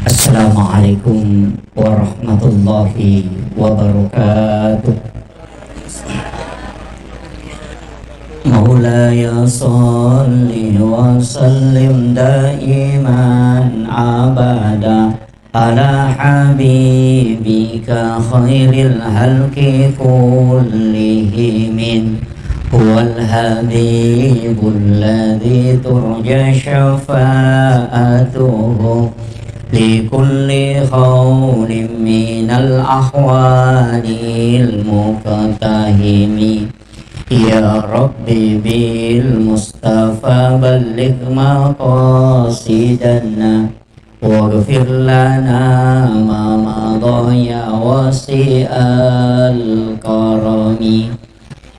Assalamualaikum warahmatullahi wabarakatuh. Maulaya salli wa sallim daiman abada ala habibika khairil halki kullihim. Huwal habibul ladzi turja syafa'atuhu likulli khawlin minal ahwalil muqtahimi. Ya Rabbi bil Mustafa balligh maqasidana waghfir lana ma madha ya wasi'al karami.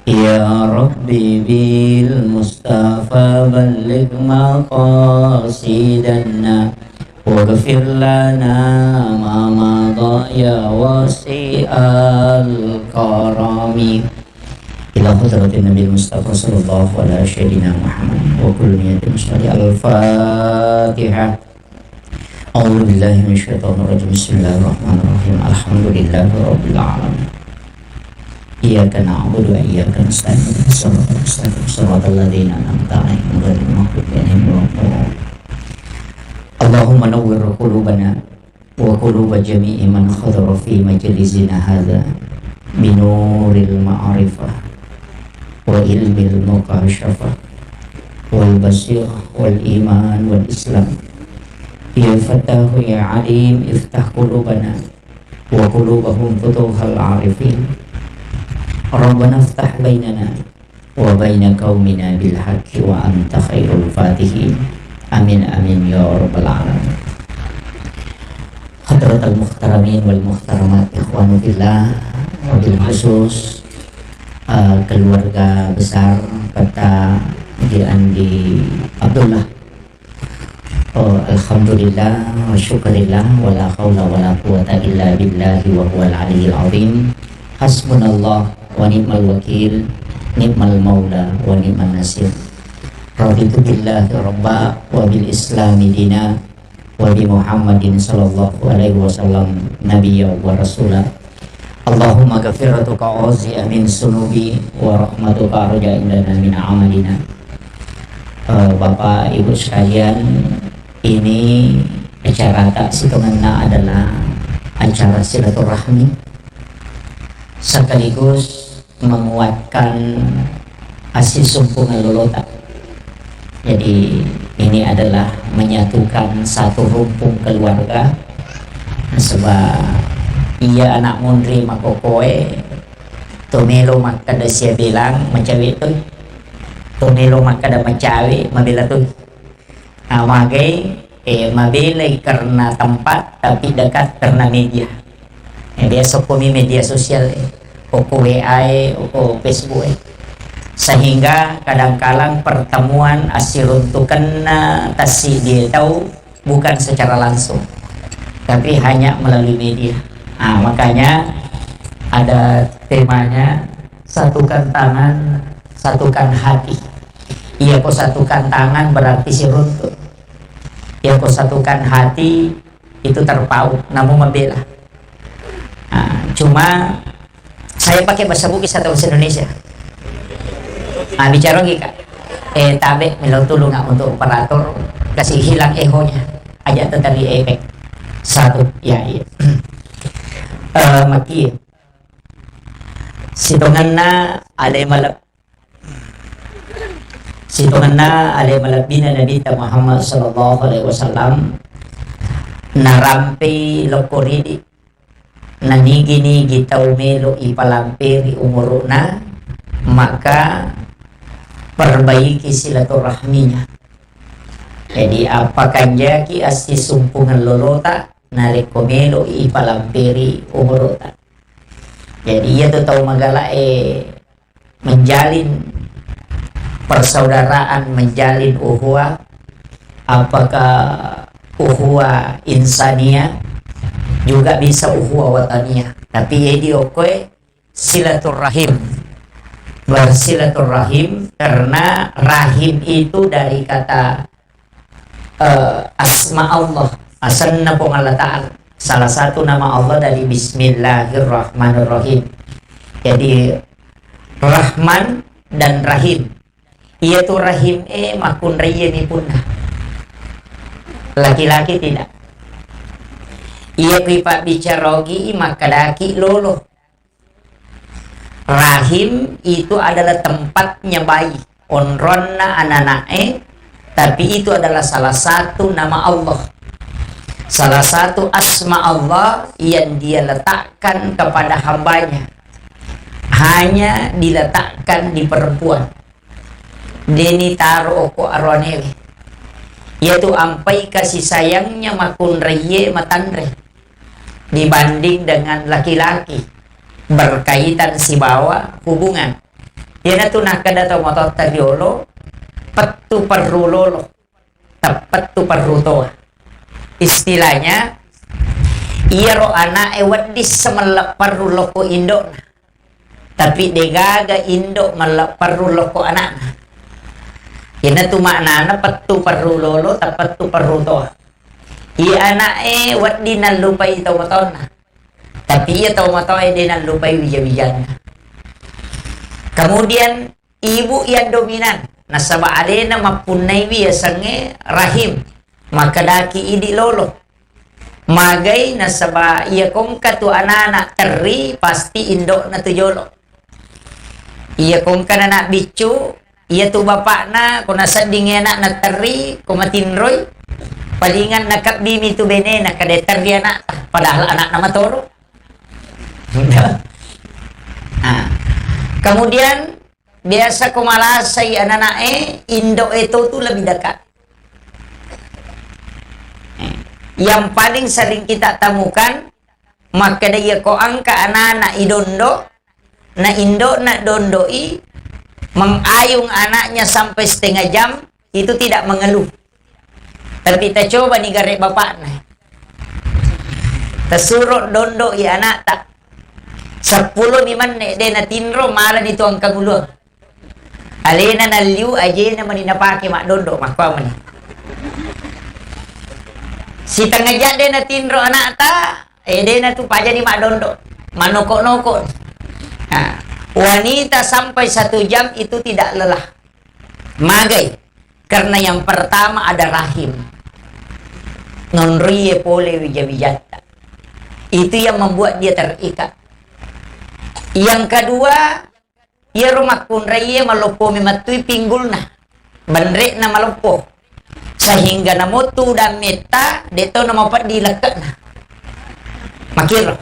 Ya Rabbi bil Mustafa balligh maqasidana waghfir lana ma madha ya wasi'al karami. Ila hadratin Nabi Mustafa sallallahu alaihi wasallam Muhammad wa kullu niyatin salih. Al-Fatihah. A'udzu billahi minasyaitonir rajim. Bismillahirrahmanirrahim. Alhamdulillahi rabbil alamin. Iyyaka na'budu wa iyyaka nasta'in. Shiratal ladzina an'amta 'alaihim ghairil maghdubi 'alaihim waladdallin. Allahumma nawwir qulubana wa quluba jami'i man hadara fi majlisina hadza binuril ma'rifah wa ilmil muqasyafah wal basirah wal iman wal islam. Ya Fattahu ya Alim iftah qulubana wa qulubahum futuhal arifin. Rabbana iftah bainana wa baina qaumina bil haqqi wa anta khairul fatihin. Amin amin ya rabbal alamin. Hadratal muhtaramin wal muhtaramat ikhwanu fillah, wabil khusus keluarga besar kata Andi Abdullah. Alhamdulillah wa syukurillah wa la hawla wa la quwata illa billahi wa huwal aliyyil azim. Hasbunallah wa ni'mal wakil, ni'mal maula wa ni'man nasir. Raditu billahi rabba wa bil islami dina wa bi Muhammadin sallallahu alaihi wasallam nabiyya wa rasulah. Allahumma ghafiratuka auzi'a min sunubi wa rahmatuka arja indana min amalina. Bapak Ibu sekalian, ini acara tak sitonganna adalah acara silaturahmi sekaligus menguatkan asih sumpungan lolota. Jadi ini adalah menyatukan satu rumpun keluarga, sebab iya anak mundri makokoe tumelo makada siya bilang macawi tu tumelo makada macawi mabila tu amagay mabilay karena tempat tapi dekat karena media. Biasa kami media sosial o WA o Facebook sehingga kadang-kadang pertemuan asiruntukan tasi dia tahu bukan secara langsung tapi hanya melalui media. Makanya ada temanya satukan tangan, satukan hati. Iya kok satukan tangan berarti si runtuh. Iya kok satukan hati itu terpaut, namun membela. Cuma saya pakai bahasa Bugis atau bahasa Indonesia. Bicara lagi kak. Tabe melo tulung untuk operator kasih hilang ehonya. Aja tadi efek satu ya iya. Maki sitonganna alay malabina Nabi Muhammad sallallahu alaihi wasallam narampi lokoridi nanigi-nigi taumelo ipalampiri umuruna, maka perbaiki silaturahminya. Jadi apakah jaki asli sumpungan lolota narekomelo ipalampiri umurota. Jadi ia tuh tahu magala menjalin persaudaraan, menjalin uhuwa, apakah uhuwa insania juga bisa uhuwa wataniyah, tapi diokoe silaturahim, bersilaturahim karena rahim itu dari kata asma Allah, asanna pong Allah Ta'ala. Salah satu nama Allah dari Bismillahirrahmanirrahim. Jadi Rahman dan Rahim. Ia tu Rahim makun raya ni punah. Laki-laki tidak. Ia pipak bicarogi maka laki lolo. Rahim itu adalah tempatnya bayi. Onronna ananae. Tapi itu adalah salah satu nama Allah. Salah satu asma Allah yang dia letakkan kepada hambanya. Hanya diletakkan di perempuan. Deni taro oko aronewe. Yaitu ampai kasih sayangnya makun reye matandre. Dibanding dengan laki-laki. Berkaitan si bawa hubungan. Yana tu nakada to motor tariolo. Petu perlu lolo. Tepat tu perlu toa. Istilahnya iya ro anak wadis semelak perlu loko indok. Tapi degaga indok melak perlu loko anak. Ina tu maknana petu perlu lolo tepat tu perlu toa. Iya anak wadi nan lupai tau matona. Tapi iya tau matona dia nan lupai wija-wijana. Kemudian ibu yang dominan. Nasaba adena mapunai biasanya rahim. Maka daki idi lolo. Magai nasaba iya kong katu anak-anak teri pasti indok na tu jolo. Iya kong kan anak bicu. Iya tu bapak na kung nasa dingin anak na teri kumatinroy. Palingan nakap bimi tu bene nakadeter dia anak. Padahal anak nama toro. Kemudian biasa kumalasay anak-anak indok itu tu lebih dekat. Yang paling sering kita temukan maka dia ko angka anak-anak idondo na indo na dondoi mengayung anaknya sampai setengah jam itu tidak mengeluh. Tapi kita coba nih garek bapak nah. Tersuruh dondo ya anak tak 10 miman nek de na tinro malah dituang kaguluh. Alena na liu aje na maninapake mak dondo makwa man. Si tengah jade na tinro anak ta, de na tu paja ni mak dondo. Manoko-noko. Wanita sampai 1 jam itu tidak lelah. Magai. Karena yang pertama ada rahim. Nonriye pole wija-wijata. Itu yang membuat dia terikat. Yang kedua, ia rumah kunraya malopo mimatui pinggulna. Bandrek na malopo. Sehingga namotu dan meta deto na mapat dilekat na. Makiro.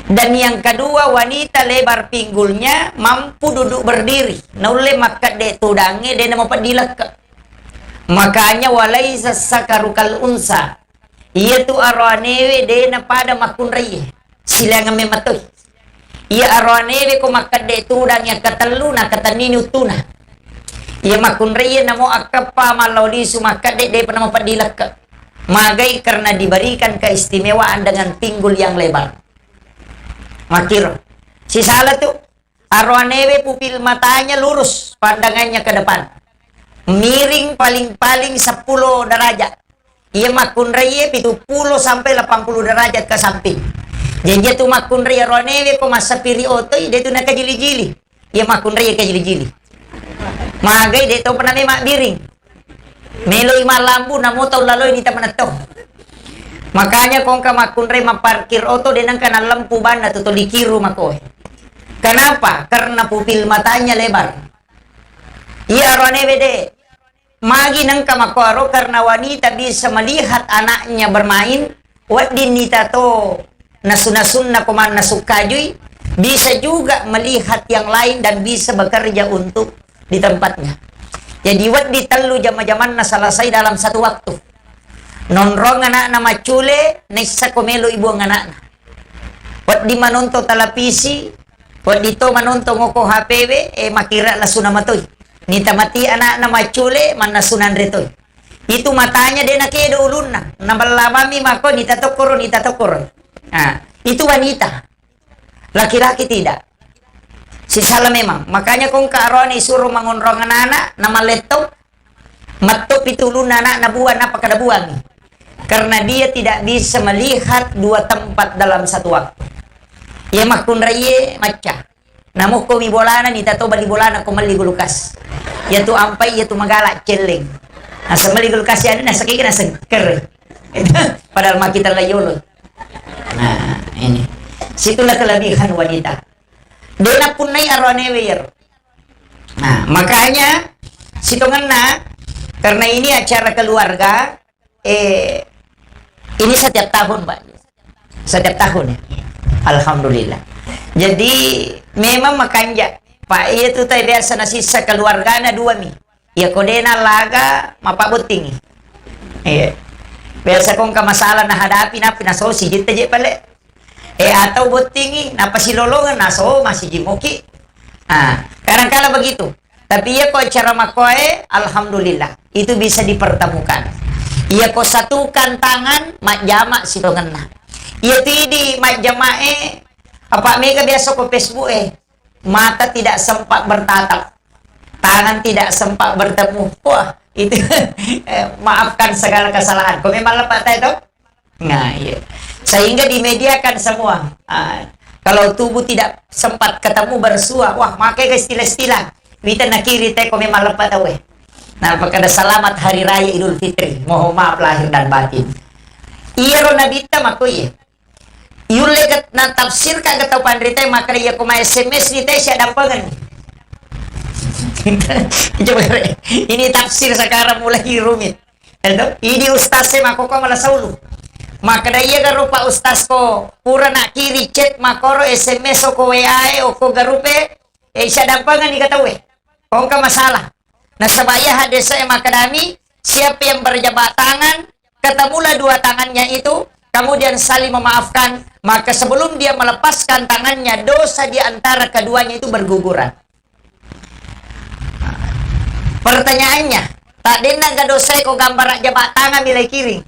Dan yang kedua wanita lebar pinggulnya mampu duduk berdiri. Naule makat deto dange de na mapat dilekat. Makanya walaisa sakarukal unsa. Ia tu arwanewe de na pada makunraya. Silangan mematui. Ia arwanewe ko makat deto dang yang katelu na katanini utuna. Ia makun raya namo akapa malodi sumakat de pernah mempadilak. Magai karena diberikan keistimewaan dengan pinggul yang lebar. Makir. Si salah tu arwanewe pupil matanya lurus, pandangannya ke depan. Miring paling-paling 10 derajat. Ia makun raya 70 sampai 80 derajat ke samping. Jadi tu makun raya arwanewe ko masa piri otoy de tu nak jili-jili. Ia makun raya ke jili-jili. Magai de to pernah mak biring. Meloi malambu namo tau laloi di taman to. Makanya kong ka makunre maparkir oto denang kana lampu banda to likiru makoy. Kenapa? Karena pupil matanya lebar. Iya rone bede. Magi nang kamakoro karena wanita bisa melihat anaknya bermain. Wat dinita to nasun-nasun na kuman nasukajui. Bisa juga melihat yang lain dan bisa bekerja untuk di tempatnya. Jadi wat ditelu jama-jaman na selesai dalam 1 waktu. Nonrong anak na macule, nisa komelo ibu ang anak na. Wat di manonto talapisi, wat dito manonto ngoko HPW, makira lasuna matoy. Nita mati anak na macule, manasunan retoy. Itu matanya dia nakedo ulun na. Nabalabami mako, nita tokoro. Itu wanita. Laki-laki tidak. Si salah memang. Makanya kung karon isuruh mangunrong anak nama laptop. Matuk pitulun anak nabuan apa kadabuan. Karena dia tidak bisa melihat dua tempat dalam satu waktu. Ya makun raye maca. Namo ko mi bolana ni tato bali bolana ko mali gulukas. Ya tu ampai ya tu magala celeng. Asa mali gulukas ya na sakit na sengker. Padahal makita layolo. Nah, ini. Situlah kelebihan wanita. Dia pun naik arwane weir. Nah, makanya sitonganna karena ini acara keluarga ini setiap tahun, Pak. Setiap tahun ya. Alhamdulillah. Jadi memang makanya Pak itu tadi biasa sisa keluarga na dua mi. Ya kodena laga mapa buting. Biasa kong ka masalah na hadapi na pinaso si jita je pale. Atau butingi na pasilolongan na so masih jimoki. Kadang-kala begitu. Tapi ya kok cara makoe alhamdulillah itu bisa dipertemukan. Ia kok satukan tangan mak jama sitongan na. Ia tidi mak jamae apa mega biasa ko Facebook mata tidak sempat bertatap, tangan tidak sempat bertemu. Wah itu maafkan segala kesalahan. Kau memang lepas itu? Nah iya. Sehingga dimediakan semua. Kalau tubuh tidak sempat ketemu bersua, wah makai istilah-istilah. Kita nak kiri teh kau memang lepas tahu Nah, apakah ada selamat hari raya Idul Fitri. Mohon maaf lahir dan batin. Iya ro nabita makoi. Yulegat na tafsir ka gataw pandrita maka iya ko ma SMS ni teh siya dampangan. Coba ini tafsir sekarang mulai rumit. Ini ustaz saya mako ko malah saulu. Maka iya garupa ustaz ko pura nak kiri chat makoro SMS o ko WA o ko garupe siya dampangan ni gataw Kung ka masalah. Nasabaya hadis saya makadami siapa yang berjabat tangan ketemulah dua tangannya itu kemudian saling memaafkan maka sebelum dia melepaskan tangannya dosa di antara keduanya itu berguguran. Pertanyaannya tak dena ga dosa ko gambar jabat tangan milai kiri.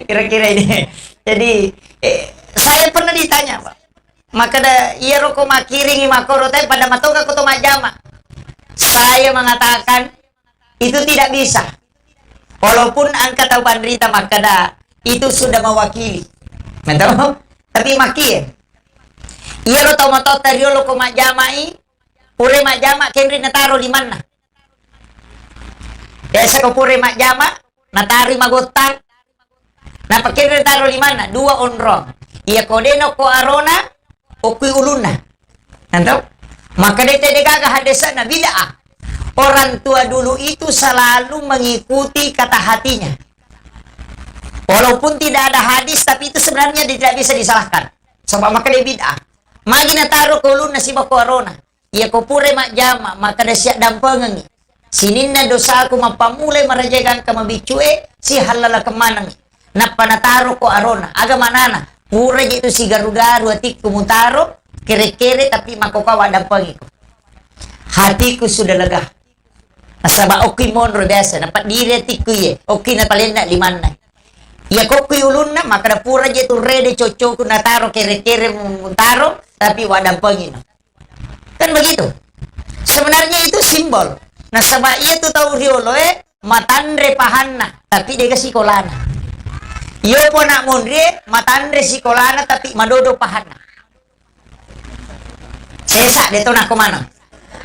kira-kira ini. Jadi saya pernah ditanya Pak. Maka da iya roko makiringi makoro tay pada matoga ko to majama. Saya mengatakan itu tidak bisa. Walaupun angka tahu pandrita maka da itu sudah mewakili. Betul? Tapi maki iya ro to mato tariolo ko majamai pure majama kenri nataro di mana? Biasa ko pure majama natari magotang. Na pakenri nataro di mana? Dua onrong. Iya kodeno ko arona Okui uluna. Nanti maka dia tidak hadisa na bid'ah. Orang tua dulu itu selalu mengikuti kata hatinya. Walaupun tidak ada hadis tapi itu sebenarnya tidak bisa disalahkan. Sebab maka dia bid'ah. Magi na taro ko uluna si bako arona. Ia ko pure mak jama maka dia siap dampengen. Sinin na dosa aku mapamulai marajagan ka mabicue si halala kemanang. Napa na taro ko arona. Aga manana. Pura itu si garu-garu hatiku mutaro kere-kere tapi makokawa dampang ko. Hatiku sudah lega. Asaba okay monro biasa dapat diri hatiku ye. Okay na palenda liman. Ya kokoy ulun na maka da pura itu rede cocok na taro kere-kere mutaro tapi wadampangin. Kan begitu. Sebenarnya itu simbol. Nasaba iya tu tahu riolo matandre pahanna tapi dia kasih kolana. Yo po nak mundre matandre si kolana tapi madodo pahana. Sesa deto na kumano.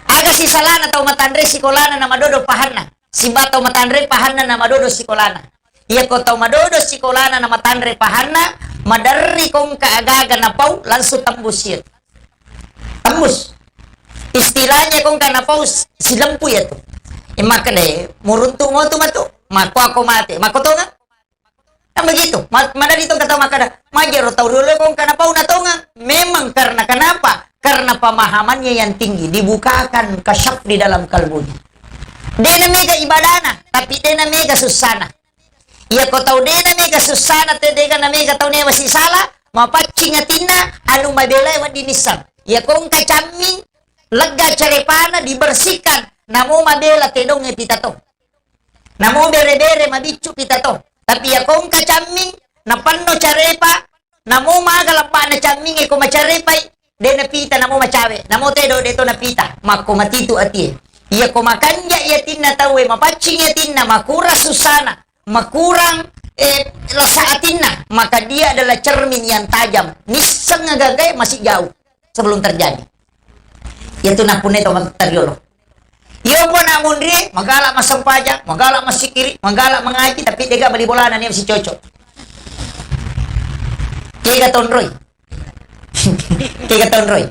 Aga si salana tau matandre si kolana na madodo pahana. Si batau matandre pahana na madodo si kolana. Iya ko tau madodo si kolana na matandre pahana madarri kong kaagaga na pau langsung tembus yun. Tembus. Istilahnya kong kanapau si lempu ya tu. Maka deh muruntu mo tu matu. Mako ako mati. Mako to nga. Kan begitu. Mana itu kata makada majer tahu dulu kong kenapa unatonga. Memang karena kenapa? Karena pemahamannya yang tinggi dibukakan kasyaf di dalam kalbunya. Dena mega ibadana, tapi dena mega susana. Iya kau tahu dena mega susana, dena mega tahu ne masih salah. Mapacing atina anu mabelai wa dinisam. Iya kong kacaming lega carepana dibersihkan. Namo mabela tedong pitato. Namo bere-bere mabicu pitato. Tapi ya kong kacaming napanno carepa namo magalapa na caming ko macarepa de napita namo macawe namo tedo deto napita mako matitu ati Ia kumakan ya tinna tawe mapacing ya tinna makura susana makurang lasaatinna, maka dia adalah cermin yang tajam. Niseng ngagagai masih jauh sebelum terjadi. Itu napune to materiolo. Iyo po na mundri, magala masampaja, magala masikiri, magala mengaji, tapi tega bali bolanan niya si Coco. Kaya tonroy. Kaya tonroy.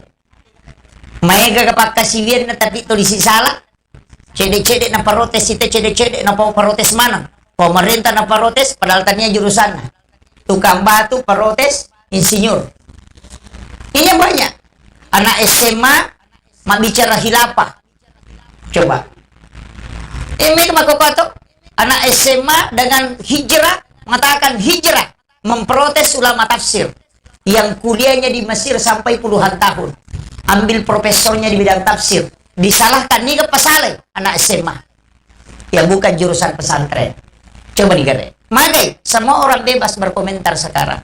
Maega kapak kasivian na tapi to disisala. Cede-cede na parotes, ite cede-cede na parotes mana. Pemerintah na parotes, padahal tanya jurusan. Tukang batu, parotes, insinyur. Ini banyak. Anak SMA, mak bicara hilafah. Coba. Ini makokoto. Anak SMA dengan hijrah, mengatakan hijrah. Memprotes ulama tafsir. Yang kuliahnya di Mesir sampai puluhan tahun. Ambil profesornya di bidang tafsir. Disalahkan nih ke pasale anak SMA. Yang bukan jurusan pesantren. Coba digere. Maka semua orang bebas berkomentar sekarang.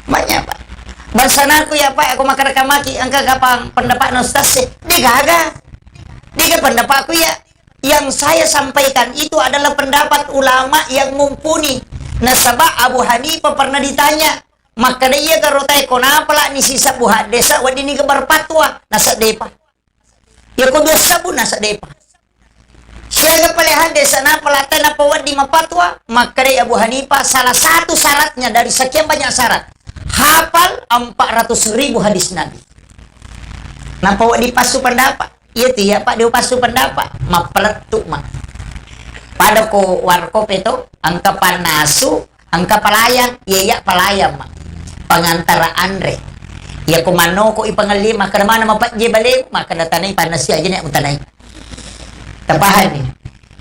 Banyak Pak. Bansana aku ya Pak, aku makan maki angka kapang pendapat Ustaz sih. Dia pendapat aku ya. Yang saya sampaikan itu adalah pendapat ulama yang mumpuni. Nasabah Abu Hanifah pernah ditanya, maka dia karotai konapa lah ni sisa buhat desa wadini kebar patwa nasa depa. Ya ko dosa bu nasa depa. Siya palehan desa na palatan na pawad di mapatwa, maka dia Abu Hanifah salah satu syaratnya dari sekian banyak syarat. Hafal 400.000 hadis Nabi. Nampak di pasu pendapat. Iya tuh ya Pak, di pasu pendapat. Mapeletuk mah. Pada ko warkop itu, angka panasu, angka palayang, iya palayang mah. Pengantara Andre. Ya kumano ko ipangalim, maka mana mapat je balik, maka natanay panasi aja nih mutanay. Tapahan nih.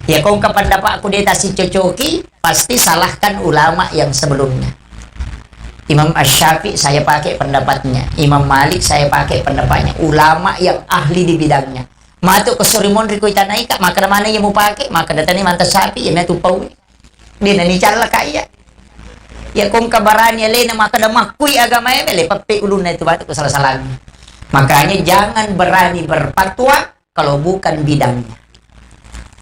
Ya kung kapandapat aku deta si Cocoki, pasti salahkan ulama yang sebelumnya. Imam Asy-Syafi'i saya pakai pendapatnya, Imam Malik saya pakai pendapatnya, ulama yang ahli di bidangnya. Matuk ke Sorimon riko itanai kak, maka mana yang mau pakai, maka datani manta Syafi'i yang tupau. Dia nani cala kaya. Ya kung kabarani lena maka dah makui agama le pape ulun na itu batuk salah-salah. Makanya jangan berani berfatwa kalau bukan bidangnya.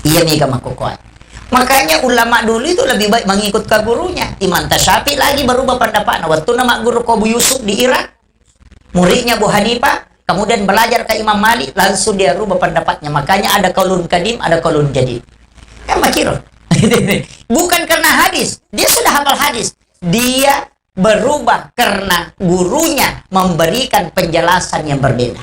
Iya mega makukuat. Makanya ulama dulu itu lebih baik mengikut ke gurunya. Imam Syafi'i lagi berubah pendapat. Waktu nama guru Abu Yusuf di Irak, muridnya Abu Hanifah, kemudian belajar ke Imam Malik, langsung dia rubah pendapatnya. Makanya ada kaulun kadim, ada kaulun jadid. Makirun. Bukan karena hadis, dia sudah hafal hadis. Dia berubah karena gurunya memberikan penjelasan yang berbeda.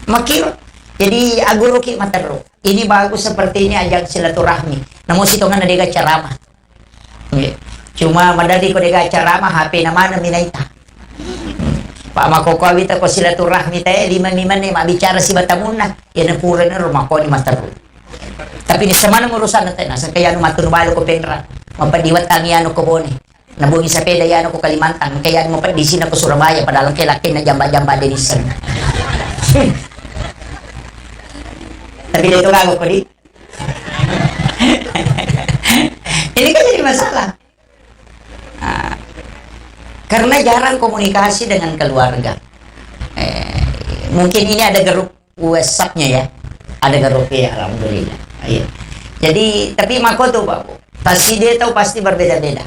Makirun. Jadi aguru ki matero. Ini bagus seperti ini ajak silaturahmi. Namun sitongan ada ceramah. Cuma madadi ko dega ceramah HP na mana minaita. Pak makokawi ta ko silaturahmi tae lima nih mak bicara si batamuna. Ya na pura na rumah ko ni matero. Tapi ni sama nang urusan natin nasa kaya no matunubalo ko penra. Mapadiwat kangiano ko bone. Nabungi sa peda yan ko Kalimantan. Kaya mo pa di sina ko Surabaya padahal kay laki na jamba-jamba denisan. Tapi dia itu kagok kok di. Ini kan jadi masalah. Nah, karena jarang komunikasi dengan keluarga. Mungkin ini ada grup WhatsApp-nya ya. Ada grup ya, alhamdulillah. Iya. Jadi tapi mako tuh Pak, pasti dia tahu pasti berbeda-beda.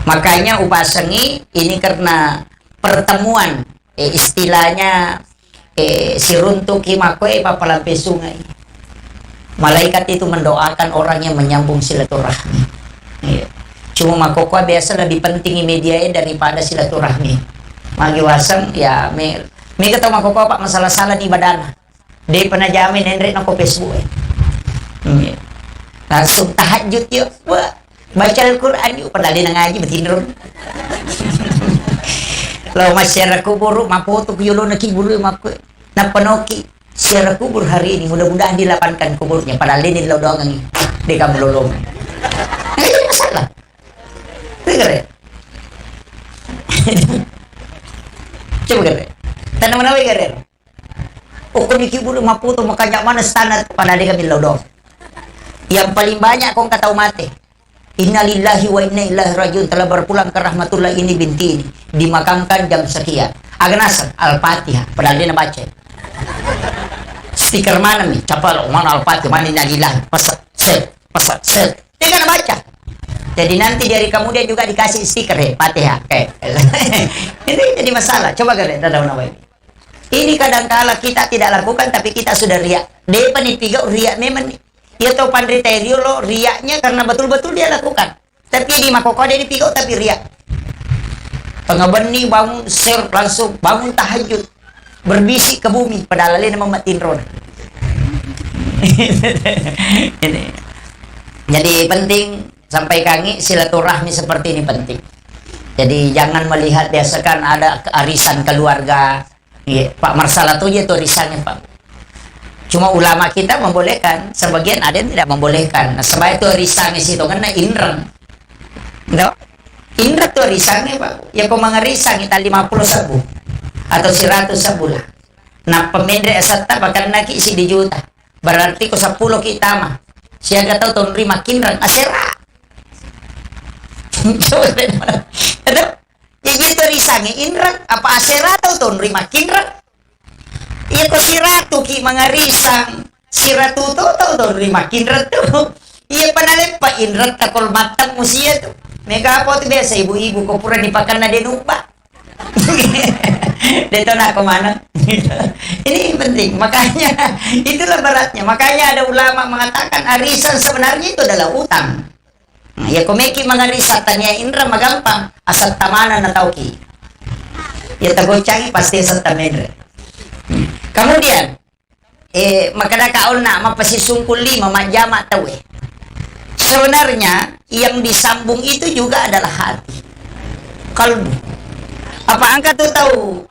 Makanya upasengi ini karena pertemuan istilahnya si runtuki mako papalampi sungai. Malaikat itu mendoakan orang yang menyambung silaturahmi. Iya. Cuma makokwa biasa lebih penting media daripada silaturahmi. Magi wasang ya me ketemu makokwa Pak masalah salah di badan. Dia pernah jamin Henry nako Facebook. Iya. Langsung tahajud yuk. Baca Al-Quran yuk. Padahal dia ngaji betinro. Lalu masyarakat kubur mapoto kuyulo na kibulu makwe. Napanoki secara kubur hari ini mudah-mudahan dilapangkan kuburnya padahal ini lo doang ini dia kamu lolong nggak jadi masalah dengar ya coba kare tanam mana kare kau ni kubur maputo makanya mana standar padahal dia kami lo doang yang paling banyak kau kata mati innalillahi wa inna ilaihi rajiun telah berpulang ke rahmatullah ini binti ini dimakamkan jam sekian agak nasar Al-Fatihah padahal dia baca Stiker mana nih? Capal mana Al-Fatihah, mana Nalilah, pasat, set. Dia kan baca. Jadi nanti dari kemudian juga dikasih stiker Fatihah. Ini jadi masalah. Coba kalian tahu nama ini. Ini kadang-kala kita tidak lakukan tapi kita sudah riak. Dia penipiga riak memang nih. Dia tahu pandai terio lo riaknya karena betul-betul dia lakukan. Tapi di makoko dia dipigau tapi riak. Tengah benih bangun ser langsung bangun tahajud berbisik ke bumi padahal ini mematin roda. Ini. Jadi penting sampai kangi silaturahmi seperti ini penting. Jadi jangan melihat biasakan ada arisan keluarga. Ya, Pak Marsala tuh itu arisannya Pak. Cuma ulama kita membolehkan, sebagian ada yang tidak membolehkan. Nah, sebab itu arisannya situ karena inreng. No? Indra tuh arisannya Pak. Ya kau mengarisan kita 50 sabu atau 100 sebulan. Nah pemendek serta bahkan lagi isi di juta. Berarti ko 10 kita mah. Siaga tahu tahun rima kinran asera. Coba benar. Ya gitu risangnya Indra apa asera tahu tahun rima kinran. Iya ko si ratu ki mangarisang. Si ratu tahu tahun rima kinran tuh. Iya panalip Pak Indra takol matang musia tuh. Mega apa tuh biasa ibu-ibu ko pura dipakan na denupa. Dia tahu nak kemana. Ini penting, makanya itulah beratnya. Makanya ada ulama mengatakan arisan sebenarnya itu adalah utang. Nah, ya komeki mengarisatan Indra magampang asal tamana na tau ki. Ya tagocangi pasti asal tamendre. Kemudian makada kaul na mapasisungkul 5 majama tawe. Sebenarnya yang disambung itu juga adalah hati, kalbu. Apa angka tuh tahu?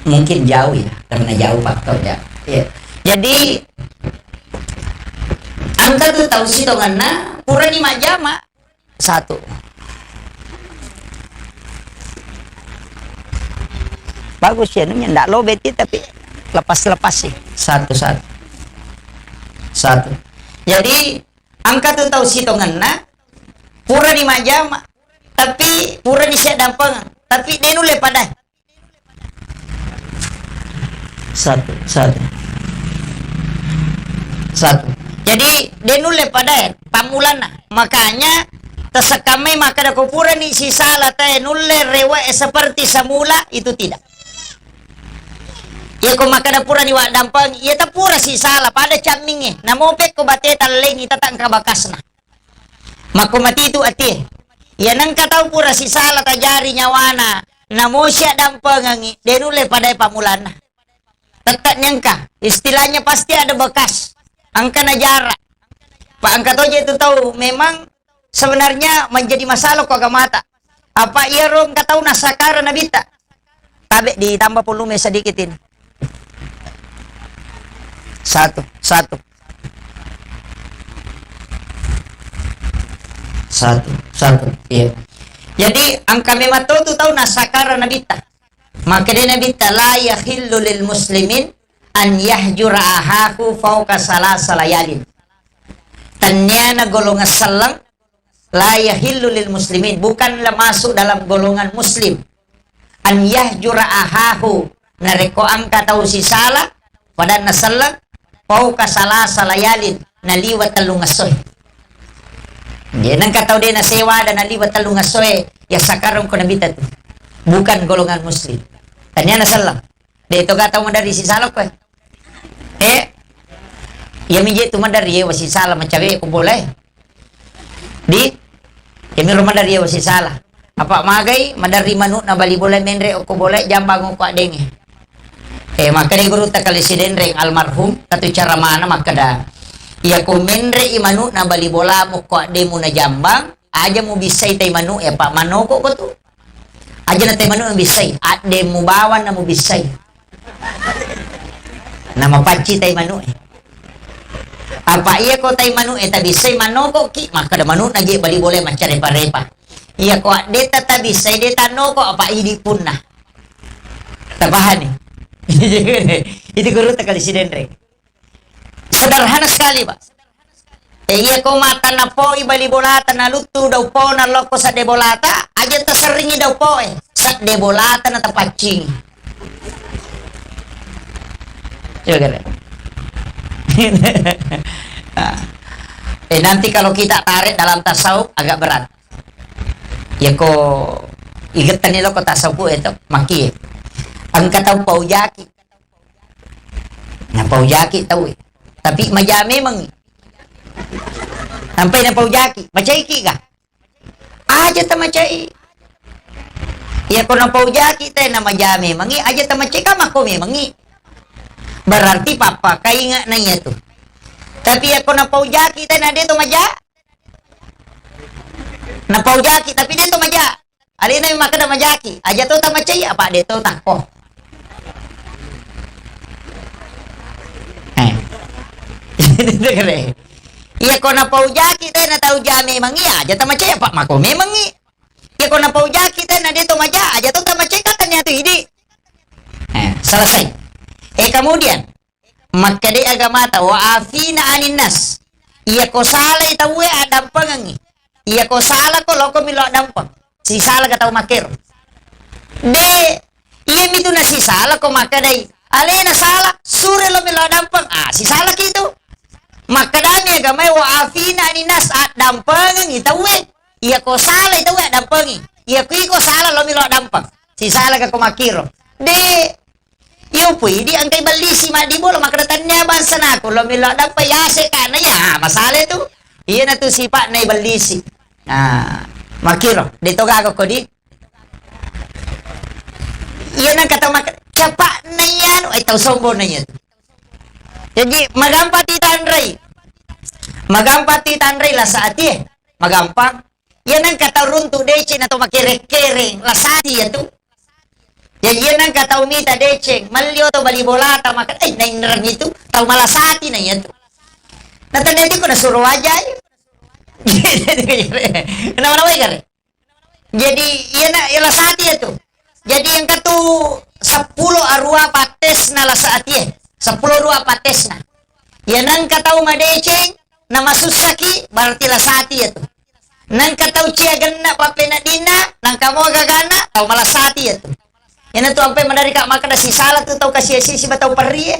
Mungkin jauh ya, karena jauh faktornya. Ya. Jadi angka tuh tahu sih dongana pura 5 jama 1. Bagus ya, namanya ndak lobet tapi lepas sih 1. Jadi angka tuh tahu sih dongana pura 5 jama tapi pura ni siya dampang tapi denule pada 1. Jadi denule pada pamulana makanya tersekamai maka ada pura ni si salah tayo nulle rewa seperti semula itu tidak. Ya kung maka ada pura ni wa dampang ya ta pura si salah pada caming namopek ko bate taleng itatang kabakas na makumati itu ati. Ya nang kataw pura si salah tajari nyawana namo siya dampangangi denule pada pamulana. Tetat nyangka istilahnya pasti ada bekas angka na jarak. Pak angka toja itu tahu memang sebenarnya menjadi masalah kok mata. Apa iya rom kataw nasakara nabita. Tabe ditambah volume sedikit ini. 1. Iya. Jadi angka memato tu tahu nasakara nabita. Maka dia nabita la yahillu lil muslimin an yahjura ahaku fauqa salasa layalin. Tanyana golongan salang la yahillu lil muslimin bukanlah masuk dalam golongan muslim. An yahjura ahahu nareko angka tahu si salah pada nasalang fauqa salasa layalin naliwat talungasoy. Dia nang kataw din na sewa dan naliwat talungasoy ya sakarong ko nabita tu. Bukan golongan muslim. Tanya na salam. Dito kataw mo dari si salok ko. Ya mije tu mandari ya wasi salah macawe ko boleh. Di kami rumah dari ya wasi salah. Apa magay mandari manu na bali boleh menre ko boleh jambang ko adenge. Maka ni guru takali si denre almarhum katu cara mana maka da ya kumenre imanu na bali bola mo ko demo na jambang aja mo bisay tay manu Pak manoko ko tu aja na tay manu na bisay at demo bawan na mo bisay na mapachi tay manu apa iya ko tay manu ta bisay manoko ki maka da manu na gi bali bola macare parepa iya ko deta ta bisay deta noko apa idi pun na tabahan ni itu guru takali si denre. Sederhana sekali Pak. Iya ko mata na po ibali bolata na lutu daw po na loko sa debolata aja taseringi daw po sa debolata na tapacing. Coba kira. Nanti kalau kita tarik dalam tasawuf agak berat. Ya ko igatan nila ko tasawuf itu maki. Ang kataw paujaki. Na paujaki tahu. Tapi majame mangi. Sampai na paujaki, macai ka. Aja ta macai. Ya ko na paujaki tay na majame mangi aja ta macai ka makome mangi. Berarti papa kainga na iya tuh. Tapi ako napaujaki tayo na dito maja. Napaujaki tapi dito maja. Alin na yung makada majaki. Aja to ta macay apa dito tako. Dito kare. Iya ko napaujaki tayo na tau jame mangi aja ta macay apa makome mangi. Iya ko napaujaki tayo na dito maja. Aja to ta macay katanya tuh hidi. Selesai. Kemudian makade agama ta wa afina anin nas. Iya ko sala itawe adampang ngi. Iya ko sala ko loko milo adampang. Si sala ka tau makir. De iya mitu na si sala ko makadai. Ale na sala sure lo milo adampang. Si sala kito. Makadami agama wa afina anin nas adampang ngi tawe. Iya ko sala itawe adampang ngi. Iya ko sala lo milo adampang. Si sala ka ko makiro. De yung pwede ang kay balisi madibo lo makaratannya bansa na ko lo milo dang payase ka na ya masala itu iya na to sipa na balisi makiro dito gago ko di iya nang kataw capa na yan ay taw sombo na yan jadi magampati tanray la sa ati magampang yan ang kataw runto deche na to makire-kere la sa ati yan to. Yan ang kataumita deceng, malyo to balibolata maka ay nainran itu, tau malasati na yan to. Nataneti ko na suro aja. Kenapa-napa kare? Jadi yan lasati itu. Jadi yang katu 10 arua pates na lasati 10 arua pates na. Yan ang katau madeceng na masusaki berarti lasati itu. Nang katau ciagan na papena dina, nang kamo gagana, tau malasati itu. Yan to ampe madari ka maka da si sala tu tau kasiasi si batau perri.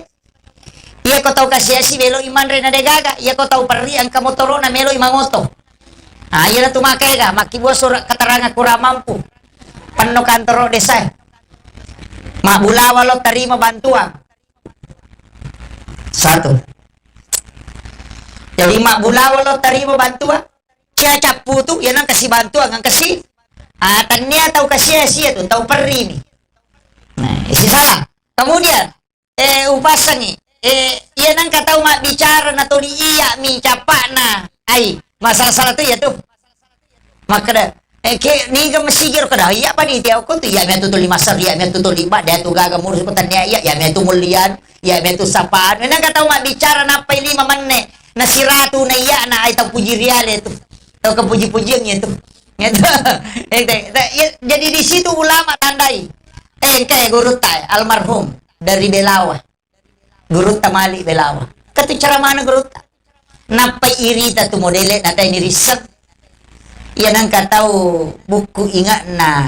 Iya ko tau kasiasi belo iman re na degaga, iya ko tau perri ang kamotoro na melo imangoto. Iya na tumakay ka makibuo surat keterangan kurang mampu. Panno kantoro desa. Mabulawa lo terima bantuan. 1. Jadi mabulawa lo terima bantuan. Cia capu tu yan ang kasih bantuan ang kasih. Tanya tau kasiasi tu tau perri ni. Nah, isi salah. Kemudian, upasangi. Iya nang katau mak bicara na to iya mi capa na. Ai, masalah tu ya tuh. Maka ni ga masigir kada iya pa ni tiaw ko tu ya me tu 5 sar ya me tu 5 dia tu gaga murus petanya ya me tu mulian ya me tu sapaan. Nang katau mak bicara na pa 5 manne na siratu na iya na ai tau puji riale tu. Tau kepuji-pujiannya tu. Jadi di situ ulama tandai. Kayak guru tay almarhum dari Belawa guru tamali Belawa katu cara mana guru ta napai irita tu modele nata ini riset iya nang katau buku ingat na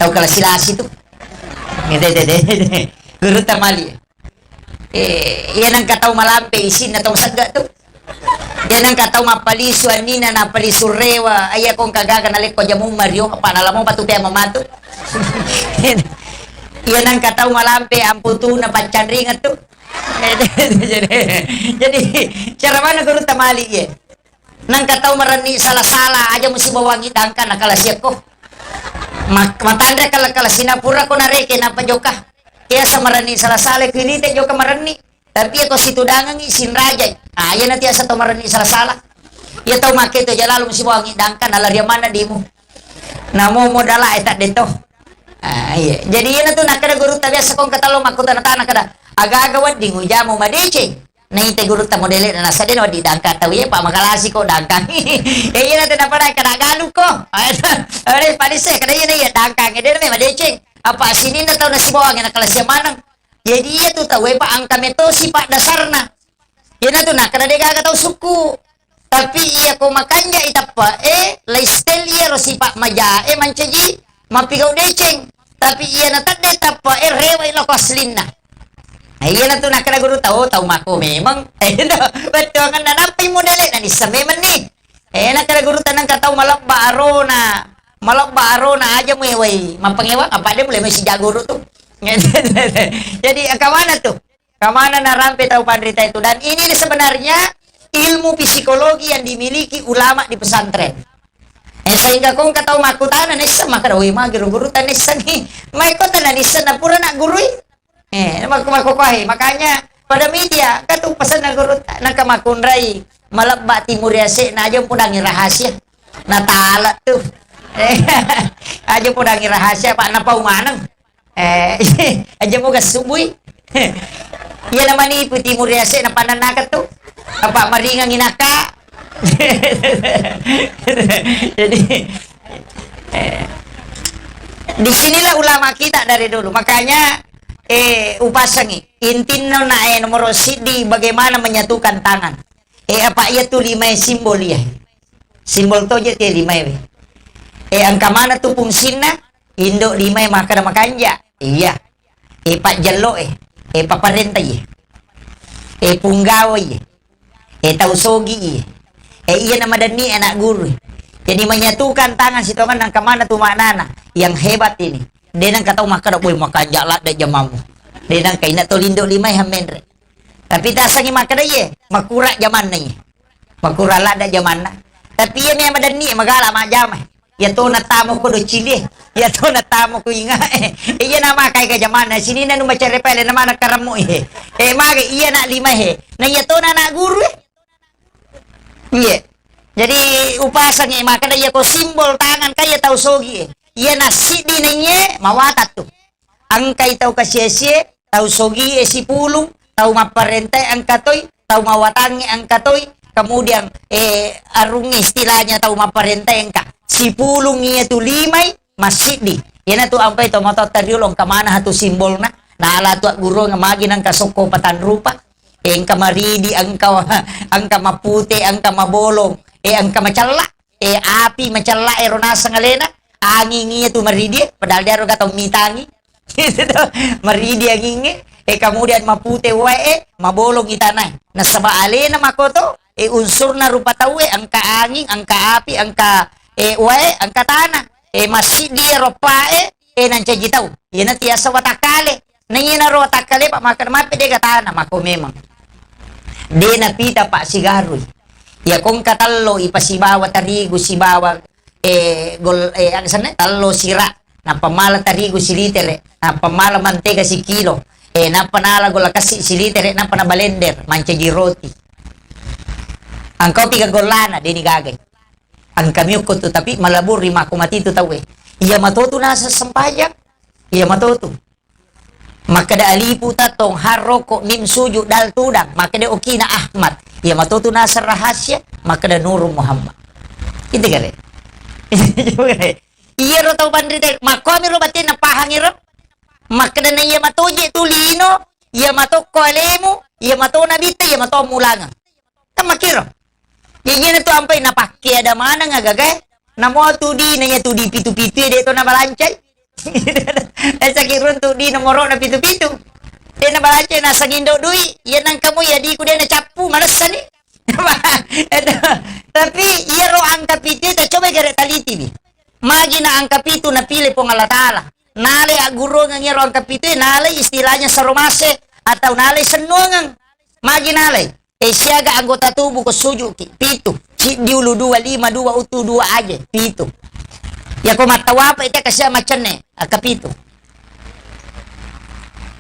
tau kalasilasi tu guru tamali iya nang katau malampe isin na tong saga tu iya nang katau mapali suanina na pali surewa aya kong kagaga nalik ko jamong mario kapanalamong patupya mamatu. Iya nang katau malampe amputu na pancan ringat tuh. Jadi cara mana guru tamali ya? Nang katau marani salah-salah aja mesti bawangi dangkan nakala siap ko. Matanda kala Sinapura ko nareke na pajoka. Kaya sa marani salah-salah kinite joka marani. Tapi ako situ dangang isin raja. Iya nanti asa to marani salah-salah. Iya tau make to jalalo mesti bawangi dangkan alaria mana dimu. Namo modala eta dito. Iya. Jadi yan to nakada guru ta biasa kong katalo makuta na tanah kada aga-agawad di nguja mo madece na ite guru ta modele na nasa din wadi dangka tawiye pa makalasi ko dangkang yan to na para kada galu ko are padise kada yan ya dangkang ede na madece apa sinin na taw na sibawa nga nakalasya manang jadi iya to tawe pa ang kameto si pa dasarna yan to nakada de gaga taw suku tapi iya ko makanya itapa laistel ro si pa maja mancaji mapigaw deceng tapi iya natadde tapa reway lo koslin na Iya na to nakala guru tahu mako memang. Betul kan nanapay mo dali na isa memang ni. Nakala guru tanang kataw malak baaro na aja mo way. Mampangewa apa dia mulai si jaguru tuh. Jadi kemana tuh? Kemana na rampe tahu pandrita itu? Dan ini sebenarnya ilmu psikologi yang dimiliki ulama di pesantren. Sehingga kung kataw makutanan isa makarawi guru tan isa ni. May ko tanan isa na pura na guru. Makukuhay. Makanya pada media katu pesan na guru nakamakunray malabba timuriase na aja po nangi rahasia. Natala tuh. Aja po nangi rahasia pak napaumanang. Aja mo gasuboy. Iya naman ni timuriase na pananakat tuh. Apa maringang inaka. Jadi disinilah ulama kita dari dulu. Makanya upasangi intino na nomor sidi bagaimana menyatukan tangan. Apa iya tuh 5 simbol ya. Simbol to je 5 we. Angka mana tuh fungsina? Indo 5 maka makanja. Iya. Pak jalo paparenta ye. Punggawa ye. Tausogi ye. Iya nama dani anak guru. Jadi menyatukan tangan situ kan angka mana tuh maknana yang hebat ini. Denang kata maka boy makanja lah da jamamu. Denang kaina to lindo 5 hamenre. Tapi tasangi maka ye makura zaman na ye. Makura lah da zaman na. Tapi iya may madani magala majamay. Ya to natamo ko do chili. Ya to natamo ko inga. Iya nama kay ka zaman na sini na numacare pele naman nakaramo magi iya na 5 Na ya to na guru Iya. Jadi upasan maka iya ko simbol tangan kaya tahu sogi. Iya nasi di nanya mawatat tuh. Angkai tahu kasih tahu sogi si pulung, tahu maparente angkatoy, tahu mawatangi angkatoy, kemudian arung istilahnya tahu maparente angka. Si pulung iya tuh 5 masih di. Iya tuh ampai to motot tariulong kemana hatu simbolna. Nah ala tuh guru ngamagi nang kasoko patan rupa. Angka maridi, angka mapute, angka mabolong, angka macalla, api macalla ronasa ngalena, angin itu maridi, padahal dia gatau mitangi, maridi angin, kemudian mapute wae, mabolong itanay, nasaba alena makoto, unsur na rupa tawe, angka angin, angka api, angka wae, angka tanah, masih dia ropae, nanca jitau, yan na tiasa watakale, nangyay na watakale, pak makan mapi dia katana, mako memang. Di napita pa sigaroy. Ya kung katallo ipasibawa tarigo sibawa ano sana tallo sira na pamala tarigo si litere na pamala mantega si kilo na panala gola kasi si litere na panabalender mancha giroti. Ang kopi kagolana dini gagay. Ang kami ko to tapi malabur rima kumatito tawe. Iya matuto na sa sampayang. Iya matuto. Maka da alipu tatong haroko nim suju dal tudang maka da okina Ahmad ya matuto na sa rahasya maka da Nurul Muhammad itu kare iya ro tau pandrita makomi ro batin na pahangiro maka da na iya matoje tulino iya mato kolemu iya mato nabita iya mato mulanga tamakiro iya na to ampay napakya da mana nga gagay na mo tudi na iya tudi pitu-pitu dito na balancay. Sa kirun tu di nomoro na pitu-pitu. Dia na balancay nasa gindo dui. Yan ang kamoy di ko dia na chapu malasan ni. Tapi iya ro ang kapitu ta coba gare taliti bi. Magi na ang kapitu na pili pong alatala. Nale aguro ng iro ang kapitu nale istilahnya sa romase atau nale senungang. Magi nale. Siaga anggota tubuh ko suju pitu. Diulu 2 5 2 utu 2 aja pitu. Ya ko matawa pa ite kasi macam ne kapito.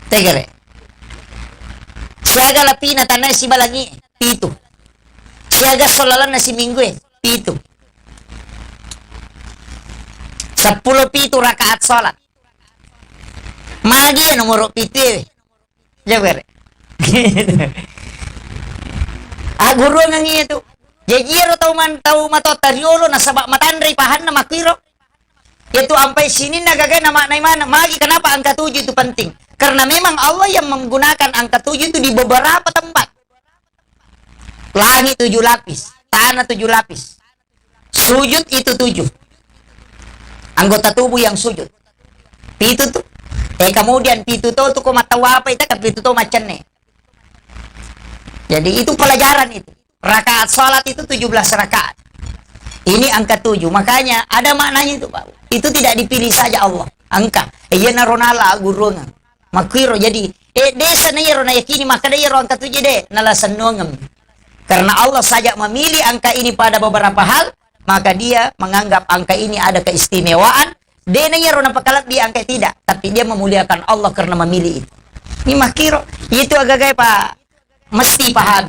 Tegere. Siaga lapina tanay si balangi pito. Siaga solalan na si minggu pito. 10 pito rakaat salat. Magi nomor pito Jagere. Guru nga itu. Jajiro tau matotariolo na sabak matandray pahan na makiro. Itu sampai sini nagagay na mana magi kenapa angka 7 itu penting? Karena memang Allah yang menggunakan angka 7 itu di beberapa tempat. Langit 7 lapis, tanah 7 lapis. Sujud itu 7. Anggota tubuh yang sujud. Itu tuh. Kemudian pitu to ko matawa apa itu kan pitu to macam ne. Jadi itu pelajaran itu. Rakaat salat itu 17 rakaat. Ini angka 7. Makanya ada maknanya itu, Pak. Itu tidak dipilih saja Allah. Angka. Iya naronala gurungan. Makiro jadi desa na yero na yakini maka da yero angka 7 de nalasan nongam. Karena Allah saja memilih angka ini pada beberapa hal, maka dia menganggap angka ini ada keistimewaan. Dia na yero na pakalat dia angka tidak, tapi dia memuliakan Allah karena memilih itu. Ini makiro. Itu agak-agak Pak. Mesti paham.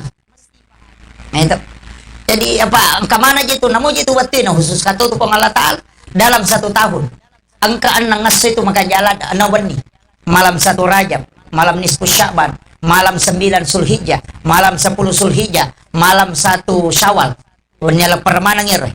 Nah, itu. Jadi apa angka mana aja itu namo aja itu watina khusus kata itu Allah Ta'ala dalam 1 tahun angka ngas itu maka jalan anawani malam 1 Rajab, malam nisfu Sya'ban, malam 9 Zulhijjah, malam 10 Zulhijjah, malam 1 Syawal. Penyala permana ngir.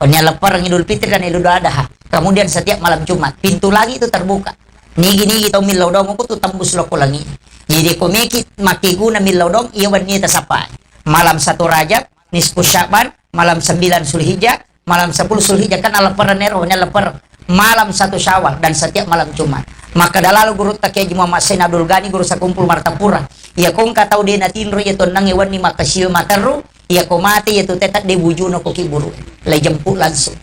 Penyala perang Idul Fitri dan Idul Adha. Kemudian setiap malam Jumat pintu lagi itu terbuka. Nigi tau milau dong aku tuh tembus loko lagi. Jadi komiki maki guna milau dong iya wani tasapai. Malam 1 Rajab, nisfu Sya'ban, malam 9 Zulhijjah, malam 10 Zulhijjah kan alepar neronya lepar. Malam 1 Syawal dan setiap malam Jumat. Maka dalalu guru Takeji Muhammad Sain Abdul Ghani guru sakumpul Martapura. Ya kong katau de natinro ya tonang iwan ni makasio mataru. Ya ko mati ya tu tetat de bujuno ko kiburu. Lay jemput langsung.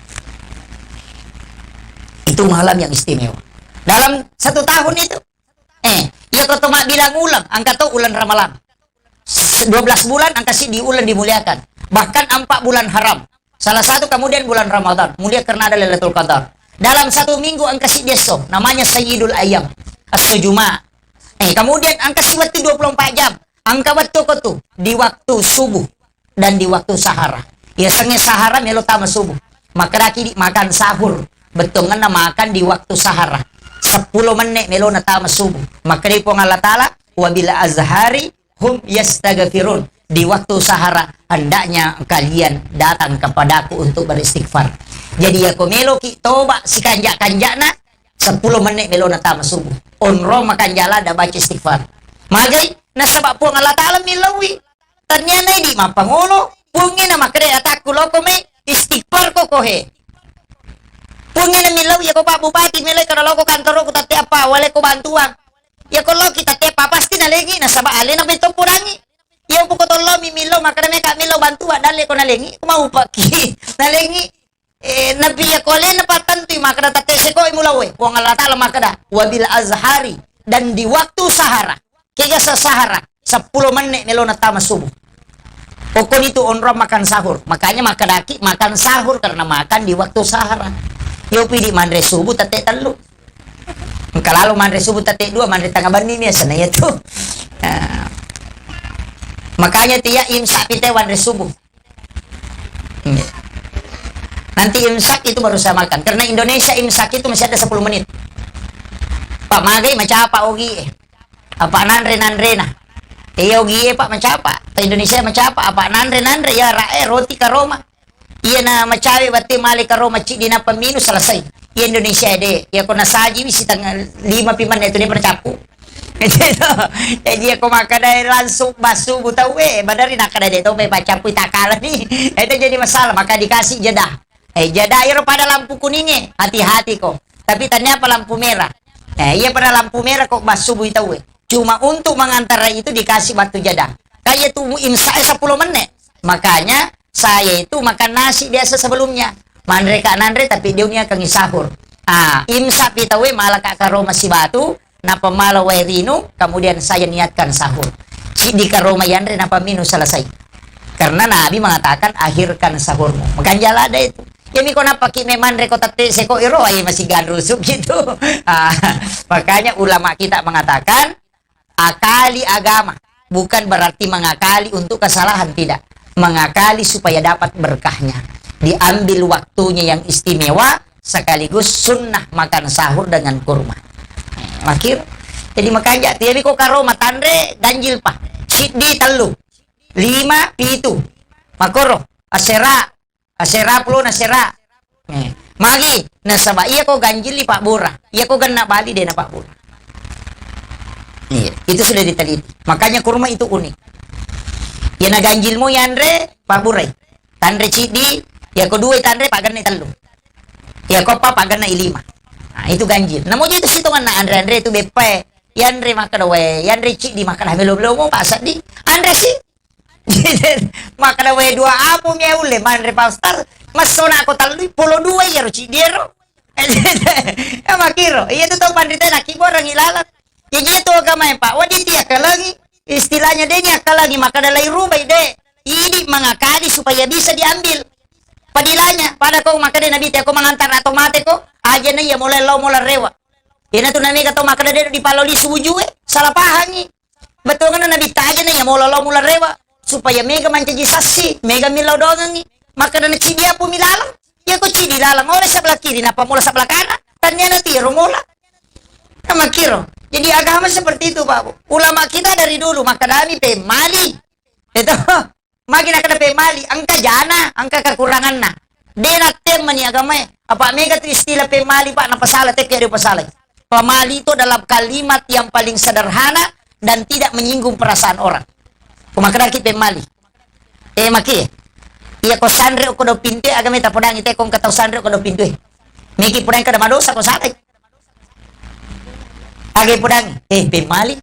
Itu malam yang istimewa. Dalam 1 tahun itu. Ya ko toma bilang ulang angka to ulan Ramalan. 12 bulan angka si di ulan dimuliakan. Bahkan 4 bulan haram. Salah satu kemudian bulan Ramadan. Mulia karena ada Lailatul Qadar. Dalam 1 minggu angka si deso. Namanya Sayyidul Ayyam. As-Sujuma. Kemudian angka si waktu 24 jam. Angka waktu ko tu. Di waktu subuh. Dan di waktu sahara. Ya senge sahara melo tama subuh. Maka daki makan sahur. Betul na makan di waktu sahara. 10 menit melo na tama subuh. Maka di pong Allah Ta'ala. Wabila azhari hum yastaghfirun. Di waktu sahara hendaknya kalian datang kepadaku untuk beristighfar. Jadi ya melo ki toba si kanjak-kanjakna 10 menit melo na tama subuh. Onro makan jala da baca istighfar. Magay nasabak po Allah Ta'ala milawi. Tanya di mapangulo pungin na makre atakku loko me istighfar ko kohe. Pungin na milawi ya ko Pak Bupati milay kana loko kantor ko tati apa wala ko bantuan. Ya kalau kita tepa pasti nalengi nasaba ale na beto purangi. Ya po ko tolo mimilo makre me kamilo bantuan dali ko nalengi mau paki nalengi nabiya ko le na patanti makra tatese ko imulawe po Allah Ta'ala makada wabil azhari dan di waktu sahara kaya sa sahara 10 menit melo na tama subuh. Pokok itu onro makan sahur. Makanya makadaki makan sahur karena makan di waktu sahara. Yo pidi mandre subuh tate telu. Kalau mandre subuh tate 2 mandre tengah bani ni sana ya tuh. Makanya tia imsak pite mandre subuh. Nanti imsak itu baru saya makan. Karena Indonesia imsak itu masih ada 10 menit. Pak Magay macam apa ogi? Apa nanre nah. Ogi Pak macam apa? Indonesia macam apa? Apa nanre ya rae roti ka Roma. Iya na macawi bati mali ka Roma cik di na paminu selesai. Iya Indonesia de. Ya ko nasaji wisi tanggal 5 piman itu dia percapu. Jadi aku makan dari langsung basu buta badari nak ada itu me pacapu takala nih. Itu jadi masalah maka dikasih jeda. Jeda air pada lampu kuningnya. Hati-hati kok. Tapi ternyata lampu merah. Iya pada lampu merah kok basu buta Cuma untuk mengantar itu dikasih waktu jeda. Kayak itu imsak 10 menit. Makanya saya itu makan nasi biasa sebelumnya. Mandre kak nandre tapi dia kangi sahur. Imsak pitawe malah kak karoma si batu. Napa malah wairino. Kemudian saya niatkan sahur. Di karoma yandre napa minu selesai. Karena Nabi mengatakan akhirkan sahurmu. Makan jala ada itu. Jadi kok napa kime mandre kok tate seko iro ay masih ganrusuk gitu. Makanya ulama kita mengatakan akali agama bukan berarti mengakali untuk kesalahan, tidak. Mengakali supaya dapat berkahnya. Diambil waktunya yang istimewa sekaligus sunnah makan sahur dengan kurma. Akhir. Jadi makanya tiap ko karo matandre ganjil pa. Siddi telu. 5 pitu. Makoro asera puluh nasera. Magi nasaba iya ko ganjil Pak Bura. Iya ko ganna bali de na Pak Bura. Iya, itu sudah diteliti. Makanya kurma itu unik. Ya na ganjil mo yandre Pak Buray. Tandre cidi, ya ko duwe tandre pagan na telu. Ya ko pa pagan na 5. Nah, itu ganjil. Namun itu situngan na Andre itu BP. Yandre makan we, Yandre cik di makan belum mau pasat di. Andre sih. Makan we dua apu nya ule Andre pastar. Mas sona aku talui polo dua ya cik dia ro. Ya makiro. Iya tuh pandita nak orang ilalat. Ya gitu agama Pak. Wadi dia kalangi. Istilahnya dia ni kalangi maka dalai rubai deh. Ini mengakali supaya bisa diambil padilanya. Pada kau maka dia nabi aku mengantar atau mati kau aja nih ya mulai lo mulai rewa. Ini tuh nabi kata maka dia di paloli suju salah pahami. Betul kan nabi aja nih ya mulai lo mulai rewa supaya mega mancaji sasi mega milau dongan nih. Maka dia dia pun milalang. Ya kau cidi lalang oleh sebelah kiri napa mula sebelah kanan. Tanya nanti rumula. Sama kiro. Jadi agama seperti itu Pak. Ulama kita dari dulu maka kami pemali. Itu makin akan pemali angka jana, angka kekurangan na. Dia teman ni agama. Apa mega tu istilah pemali Pak na pasalah tek ada pasalah. Pemali itu dalam kalimat yang paling sederhana dan tidak menyinggung perasaan orang. Maka kita pemali. Maki. Iya ko sandre ko do pinte agama ta podang ite kong katau sandre ko do pinte. Miki podang kada madosa ko salah. Agay podang, pemali.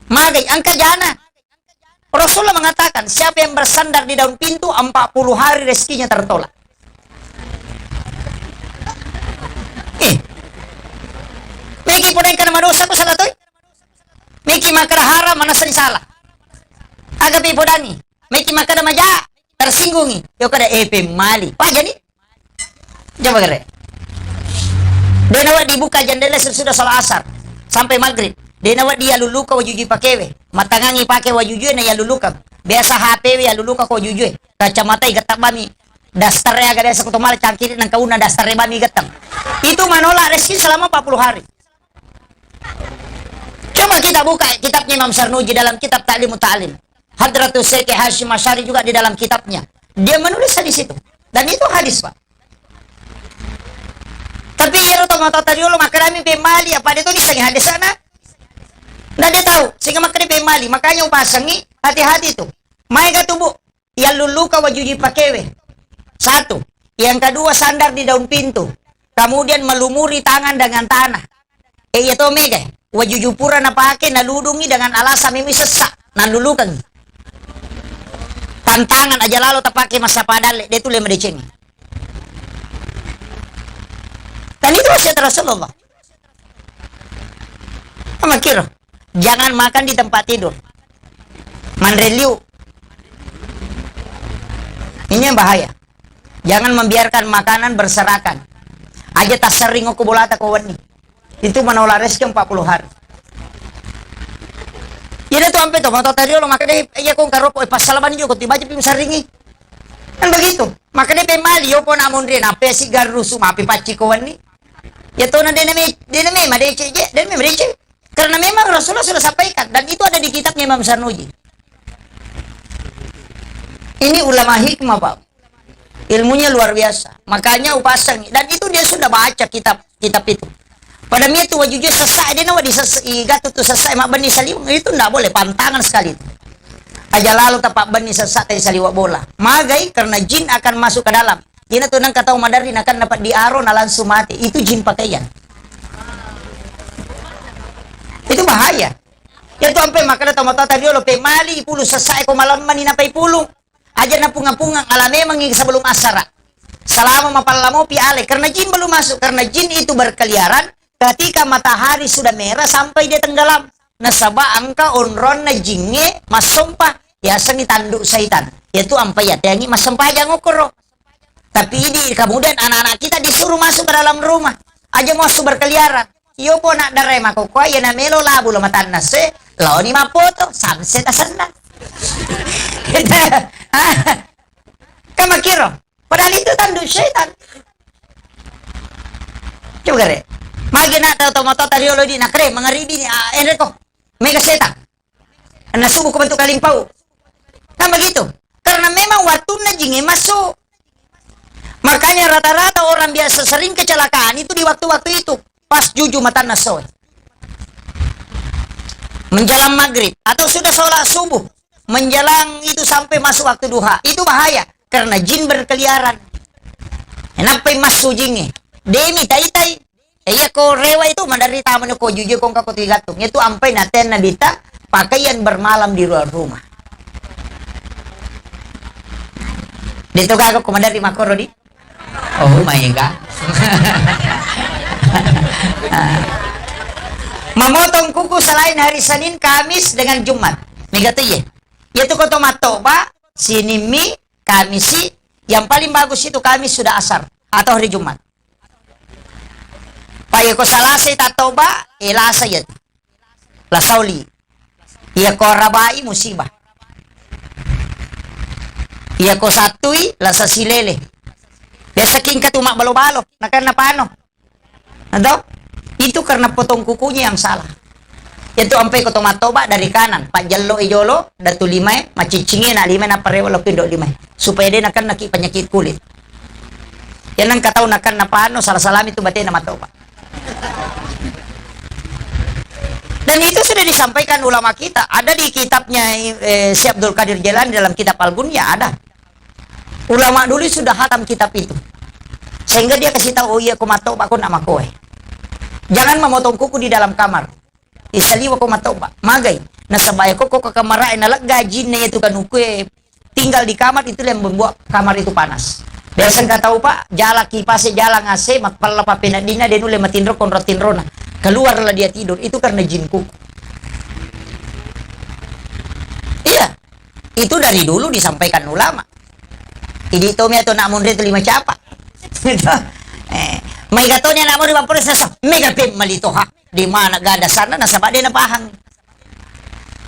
Magay, angka jana. Rasulullah mengatakan, siapa yang bersandar di daun pintu, 40 hari rezekinya tertolak. Miki podang kana madosa ko salah toy. Miki makara haram mana salah. Agapi podangi. Miki makara maja tersinggungi. Yo kada pemali. Wah jadi. Coba kere. Dia nawat dibuka jendela sesudah salat asar. Sampai maghrib. Dia nawat dia luluka wajuju pakewe. Matangangi pakai wajuju na ya luluka. Biasa HP ya luluka ko wajuju. Kacamata igatak bami. Dastarnya agak biasa kutumal cangkiri nang kauna dastarnya bami gatang. Itu menolak rezeki selama 40 hari. Coba kita buka kitabnya Imam Sarnuji dalam kitab Ta'limut Ta'lim. Hadratus Syekh Hashim Asy'ari juga di dalam kitabnya. Dia menulis di situ. Dan itu hadis, Pak. Tapi ya otomatis tadi dulu makan kami pemali apa dia tuh disangin hadis sana. Dan dia tahu sehingga makan pemali makanya upasangi hati-hati tuh. Maiga tubuh yang luluka wajuji pakewe. Satu. Yang kedua sandar di daun pintu. Kemudian melumuri tangan dengan tanah. Ya to mega. Wajuju pura na pakai naludungi dengan alasan mimi sesak nalulukan. Tantangan aja lalu tapake masa padale dia tuh lema decengi. Dan itu wasiat Rasulullah. Makir, jangan makan di tempat tidur. Mandreliu. Ini yang bahaya. Jangan membiarkan makanan berserakan. Aja tak sering aku bolata kawan nih. Itu menolak rezeki 40 hari. Jadi tuh sampai tuh mau tadi lo makanya iya kong karopo pas salaman juga tiba aja pim saringi. Kan begitu. Makanya pemali yo pun amun rin apa sih garusu mapi paci kawan nih. Ya tuh nanti dia memang dia karena memang Rasulullah sudah sampaikan dan itu ada di kitabnya Imam Sarnuji. Ini ulama hikmah Pak, ilmunya luar biasa. Makanya upasang dan itu dia sudah baca kitab itu. Pada itu wajujud sesak dia nawa digatu tuh sesak mak bani saliwang itu ndak boleh pantangan sekali. Aja lalu tapak bani sesak tadi saliwak bola. Magai karena jin akan masuk ke dalam. Jin itu nang kata Madarin akan dapat diaro na langsung mati. Itu jin pakaian. Itu bahaya. Ya tu sampai makanya tahu tadi lo pemali pulu sesak ko malam mani napai pulu. Aja na pungang-pungang ala memang sebelum asara. Selama mapalamo pi ale karena jin belum masuk karena jin itu berkeliaran ketika matahari sudah merah sampai dia tenggelam. Nasaba angka onron na jinge masompa ya seni tanduk syaitan. Yaitu ampai ya teangi masompa aja ngokoro. Tapi ini kemudian anak-anak kita disuruh masuk ke dalam rumah. Aja masuk berkeliaran. Iyo po nak daray makukwa ya na melo labu lo matanas lo ni mapoto samset asana. Kamakiro. Padahal itu tanduk syaitan. Coba kare. Magi na tahu tadi lo di nakre mengeribi ni enreko. Mega setan. Ana subuh ko bentuk kalimpau. Kan begitu. Karena memang waktunya jinge masuk. Makanya rata-rata orang biasa sering kecelakaan itu di waktu-waktu itu. Pas juju mata nasoy. Menjelang maghrib. Atau sudah sholat subuh. Menjelang itu sampai masuk waktu duha. Itu bahaya. Karena jin berkeliaran. Kenapa masuk jinge? Demi tai-tai. Iya ko rewa itu menderita taman ko jujur kong kako tigatung. Itu ampai naten na dita pakaian bermalam di luar rumah. Dito kako kumandari makoro di. Oh my god. Memotong kuku selain hari Senin, Kamis dengan Jumat. Megatu ye. Yaitu ko tomato ba, sinimi, Kamisi. Yang paling bagus itu Kamis sudah asar atau hari Jumat. Payo ko salasa itatoba, ilasa yun. Lasauli. Iya ko rabai musibah. Iya ko satui, lasa silele. Biasa king katumak balo-balo. Na karena paano? Ano? Itu karena potong kukunya yang salah. Itu ampai ko tomatoba dari kanan. Pak jallo ijolo, datu limay, macicingin na limay na pareho lopindo limay. Supaya dia nakan naki penyakit kulit. Yan ang kataw nakan na paano, salah-salam itu batay na matoba. Dan itu sudah disampaikan ulama kita. Ada di kitabnya Syekh Abdul Qadir Jailani dalam kitab Al-Gunya ada. Ulama dulu sudah hatam kitab itu. Sehingga dia kasih tahu, oh iya kumatoba ko na makoy. Jangan memotong kuku di dalam kamar. Isaliwa ko matoba. Magay. Nasabay ko ke kamar ay nalag gajin na itu kan ukwe. Tinggal di kamar itu yang membuat kamar itu panas. Biasa nggak tahu pak, jala kipasnya jala ngase, matpala pa pinadina, dia nule matindro konro tinrona. Keluarlah dia tidur, itu karena jin kuku. Iya, itu dari dulu disampaikan ulama. Idi tomi atau nak munre itu lima capa. May gatonya nak munre mampure sasa, mega pim malito ha. Di mana gak ada sana, nasabak dia napahang.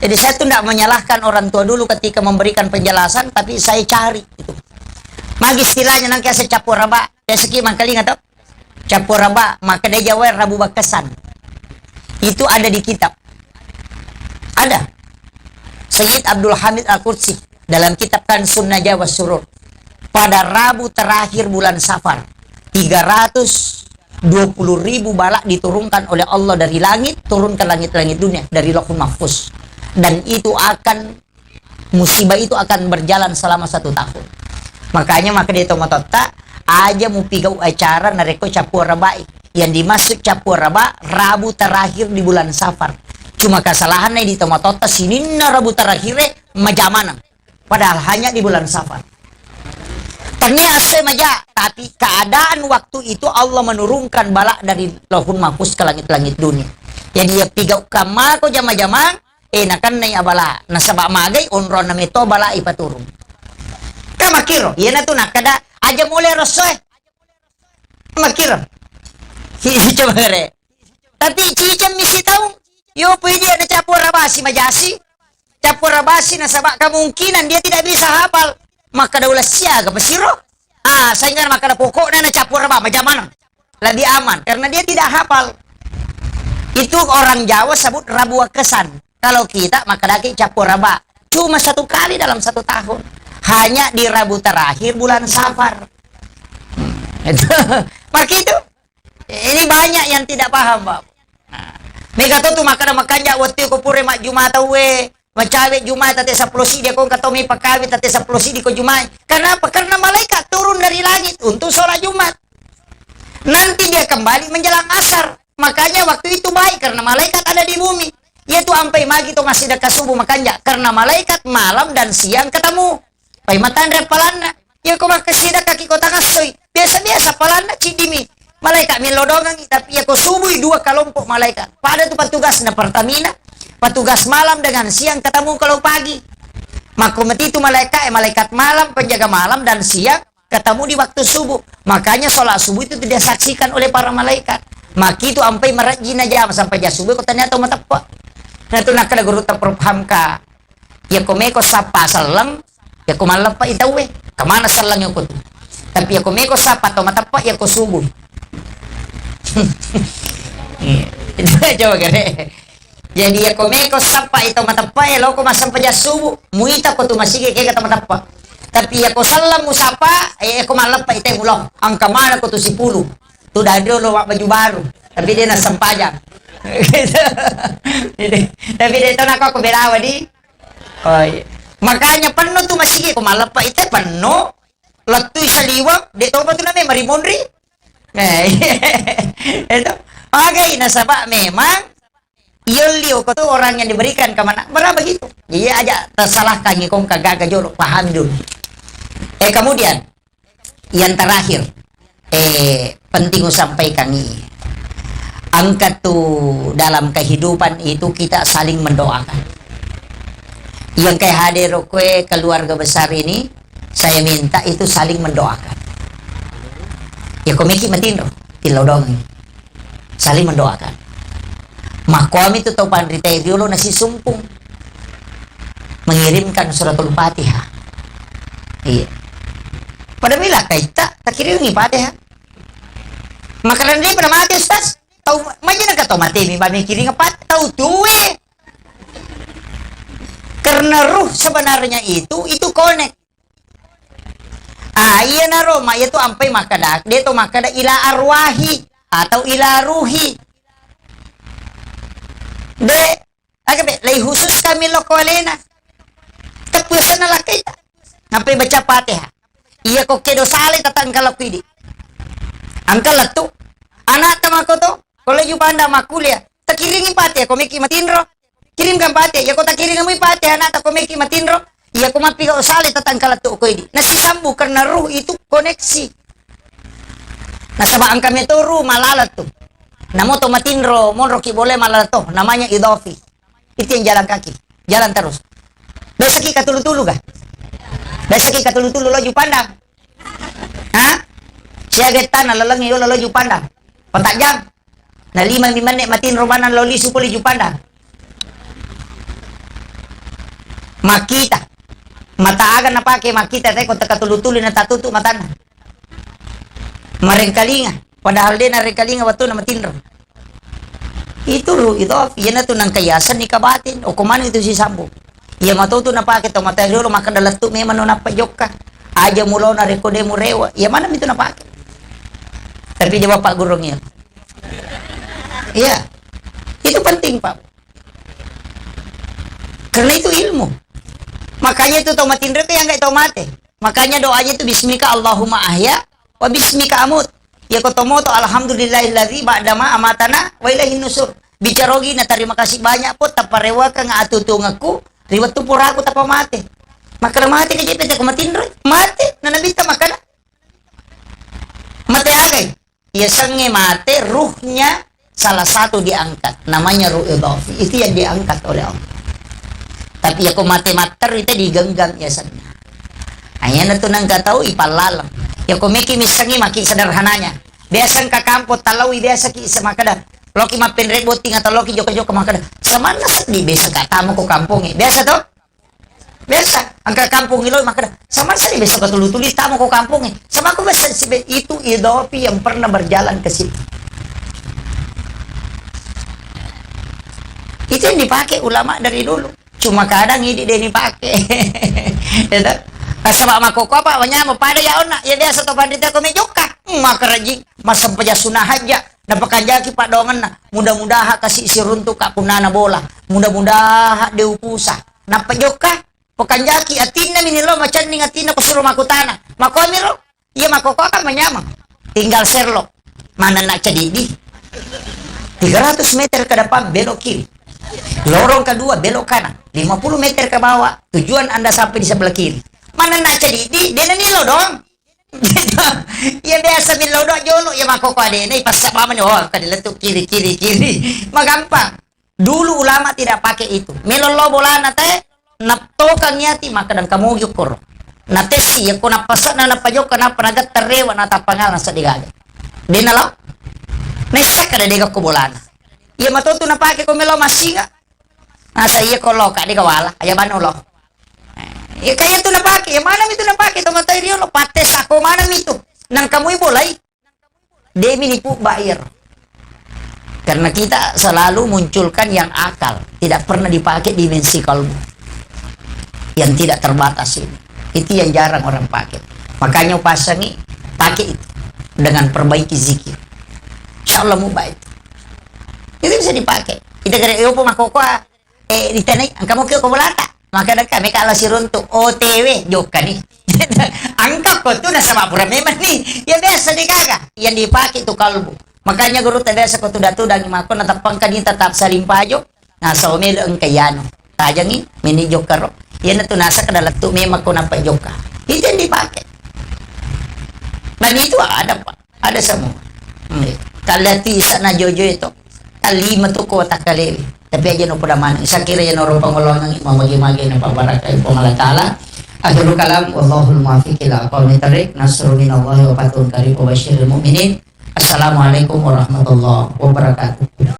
Jadi saya tuh tidak menyalahkan orang tua dulu ketika memberikan penjelasan, tapi saya cari itu. Magi istilahnya nang kaya capur raba. Kaya seki mangkali nga to. Capur raba, maka dia jawa rabu bakasan. Itu ada di kitab. Ada. Sayyid Abdul Hamid Al-Qudsi dalam kitab kan Sunnah Jawa Surur. Pada Rabu terakhir bulan Safar, 320.000 balak diturunkan oleh Allah dari langit, turun ke langit-langit dunia dari Lauhul Mahfuz. Dan itu akan, musibah itu akan berjalan selama 1 tahun. Makanya maka dia tomatota aja mau pigau acara nareko capur rabai yang dimaksud capur raba Rabu terakhir di bulan Safar. Cuma kesalahannya di tomatota sini na Rabu terakhirnya majamana padahal hanya di bulan Safar. Ternyata saya maja, tapi keadaan waktu itu Allah menurunkan balak dari Lauhul Mahfuz ke langit-langit dunia. Jadi dia pigau kamako jama-jama nakan na abala nasaba magay onron na mito bala ipaturong. Makiro, yan na ito nakada aja mulai rosoy. Makiro. Coba ngere. Tapi cicam misi tahu. Yo pwede ada capur rabasi majasi. Capur rabasi nasaba kemungkinan dia tidak bisa hafal. Maka daulah siaga pesiro. Sehingga maka ada pokoknya na capur rabah majaman. Lebih aman karena dia tidak hafal. Itu orang Jawa sebut rabu kesan. Kalau kita maka lagi capur rabah. Cuma 1 kali dalam 1 tahun. Hanya di Rabu terakhir bulan Safar. Maka itu ini banyak yang tidak paham, Pak. Mega tuh makan waktu ko pure mak Jumata we, macawe Jumat tate saplosi dia ko katomi pakawi tate saplosi di ko Jumat. Kenapa? Karena malaikat turun dari langit untuk sholat Jumat. Nanti dia kembali menjelang asar. Makanya waktu itu baik karena malaikat ada di bumi. Yaitu ampai magi to masih dekat subuh makanya karena malaikat malam dan siang ketemu. Pai matandre palana ya ko makasida kaki kota kasoy biasa-biasa palana cidimi malaikat milodongang tapi ya ko subuh 2 kelompok malaikat pada tu petugas na Pertamina petugas malam dengan siang ketemu kalau pagi maka itu malaikat malam penjaga malam dan siang ketemu di waktu subuh makanya sholat subuh itu tidak saksikan oleh para malaikat maka itu ampai merajin aja sampai jam subuh ko ternyata matapa nah tu nak kada guru terpahamka ya ko meko sapa salam ya ko malapa itawe kemana salang yung kutu tapi ya ko meko sapa to matapa ya ko subuh itu aja gare jadi ya ko meko sapa ito matapa ya lo ko masampa ja subuh muita ko tu masige kaya kata matapa tapi ya ko salam musapa ya ko malapa ite mulong ang kamana ko tu 10 tu dadro lo baju baru tapi dia nasampaja tapi dia itu nak aku berawa di oh iya. Makanya penuh tuh masih ko malapa ite penuh letu sa liwag dito ba to na may marimondri itu Agay nasaba memang liu ko tuh orang yang diberikan ke mana berapa begitu. Iya aja tersalahkan ngikong kagak jorok paham dulu. Kemudian yang terakhir penting sampaikan ini. Angkat tuh dalam kehidupan itu kita saling mendoakan. Yang kayak hadir kue keluarga besar ini saya minta itu saling mendoakan. Ya komiki matindro kilau dong. Saling mendoakan. Makom itu tahu pandrita dulu nasi sumpung mengirimkan suratul Fatihah. Iya. Pada bila kita tak kirimi Fatihah. Makanan dia pada mati Ustaz. Tahu macam nak tahu mati mi bami kiri ngepat tahu tuwe. Karena ruh sebenarnya itu connect. Iya na Roma itu ampai makadak dia tu makadak ila arwahi atau ila ruhi. De agak lay khusus kami lokolena. Tapusan na lah kita. Sampai baca Fatihah. Iya kok kedo sale tatang kalau pidi. Angkal tu. Anak tamako to. Kalau ju panda makulia. Tak kiringin Fatihah komiki matinro. Kirimkan Fatihah. Ya kok tak kiringin mo Fatihah anak ta komiki matinro. Iya ko mapiga usali tatang kalau tu ko idi. Nasisambu karena ruh itu koneksi. Nasabaan kami itu ruh malalat tu. Namo to matinro, monro ki boleh malato, namanya idofi. Itu yang jalan kaki, jalan terus. Besok kita tulu-tulu kah? Besok kita tulu-tulu lo pandang. Hah? Siaga tanah lalangi lo pandang. Pentak jam. Na 5 menit matinro manan lo lisu puli pandang. Makita. Mata agan na pake makita tay kung takatulu-tulu na tatutu matana. Marengkalinga. Padahal dia narekalinga waktu nama tinro. Itu ruh itu yan na to ng kayasan ni kabatin o kumano itu si Sambo. Iya matuto na pakit o matayro maka dalatu may mano napayok ka. Aja mulo na rekode mo rewa. Iya mana itu na pakit. Tapi dia bapak gurung yan. Iya. Itu penting Pak. Karena itu ilmu. Makanya itu tomatindro itu yang gak tomate. Makanya doanya itu bismika Allahumma ahya wa bismika amut. Ya kotomoto alhamdulillahilladzi ba'dama amatana wa ilaihin nusur. Bicarogi na terima kasih banyak po taparewa ka nga atutungaku riwat tu puraku tapa mate. Maka mate ka jepet ko matindro. Mate na nabita makana. Mate agay. Ya sange mate ruhnya salah satu diangkat namanya ruh idafi. Itu yang diangkat oleh Allah. Tapi ya ko mate mater itu digenggam ya sannya. Hanya na to nang tahu ipalalang. Ya komiki misangi maki sederhananya. Biasa ka kampo talawi biasa ki sa makada. Loki mapinrek boting atau loki joko-joko makada. Sama na di biasa ka tamo ko kampung eh. Biasa to? Biasa. Ang kampung ilo makada. Sama sa di biasa ka tulu-tuli tamo ko kampung eh. Sama ko biasa itu idopi yang pernah berjalan ke situ. Itu yang dipakai ulama dari dulu. Cuma kadang ini dia dipakai. Kasaba makoko apa wanya pada ya ona ya biasa to pandita ko mejoka maka rajing masam paja sunah haja napakanjaki pak dongan na mudah-mudahan kasih siruntuk ka punana bola mudah-mudahan deupusa napajoka pakanjaki atina minilo macan ning atina ko suruh makutana makomiro iya makoko kan menyamang tinggal serlok mana nak cedidi 300 meter ke depan belok kiri lorong kedua belok kanan 50 meter ke bawah tujuan Anda sampai di sebelah kiri. Mana nak jadi dia nilo dong. Ya biasa nilo dong jono ya makoko ade ini pas sama nih oh kadiletuk kiri. Magampang. Dulu ulama tidak pakai itu. Melolo bola nate naptokan nyati maka dan kamu yukur. Nate si ya kuna pasak na napajok kana panagat terewa na tapangalan sa digaga. Di nalo. Nesak kada diga ko bola. Ya matuto na pakai ko melo masinga. Asa iya ko loka di kawala aya banulo. Ya kaya itu napake, ya mana itu napake, tomatay riyo, pates ako, mana itu, nang kamu'y bolay, demi nipu bayar. Karena kita selalu munculkan yang akal, tidak pernah dipakai dimensi kalbu, yang tidak terbatas ini. Itu yang jarang orang pakai. Makanya pasangi, pakai itu, dengan perbaiki zikir. Insya Allah mubah itu. Itu bisa dipakai. Kita kira, iyo po makoko, ditanay, ang kamu kyo kumulata. Maka kami kalau si runtuk OTW joka nih angkat kok tuh nasa mapura memang nih ya biasa nih kakak yang dipakai tuh kalbu Makanya guru tadi sa kutuda-tudang imako natapang kanita tap sa limpayo nasa umil ang kayano. Tajangi minijok karo. Yan na to nasa kadalat to may magkunapajok ka. Hindi bakit. Manito ada pa. Ada sa mo. Kalati isa na jojo ito. Kalima to ko takalewi. Tapi aja no naman. Isa kira yan oro pangulo ng mamagi-magi na pabarakay pangalatala. Akhirul kalam wallahul muwaffiq ila aqwamit thariq. Nasrun minallahi wa fatun qarib wa basyiril mu'minin. Assalamualaikum warahmatullahi wabarakatuh.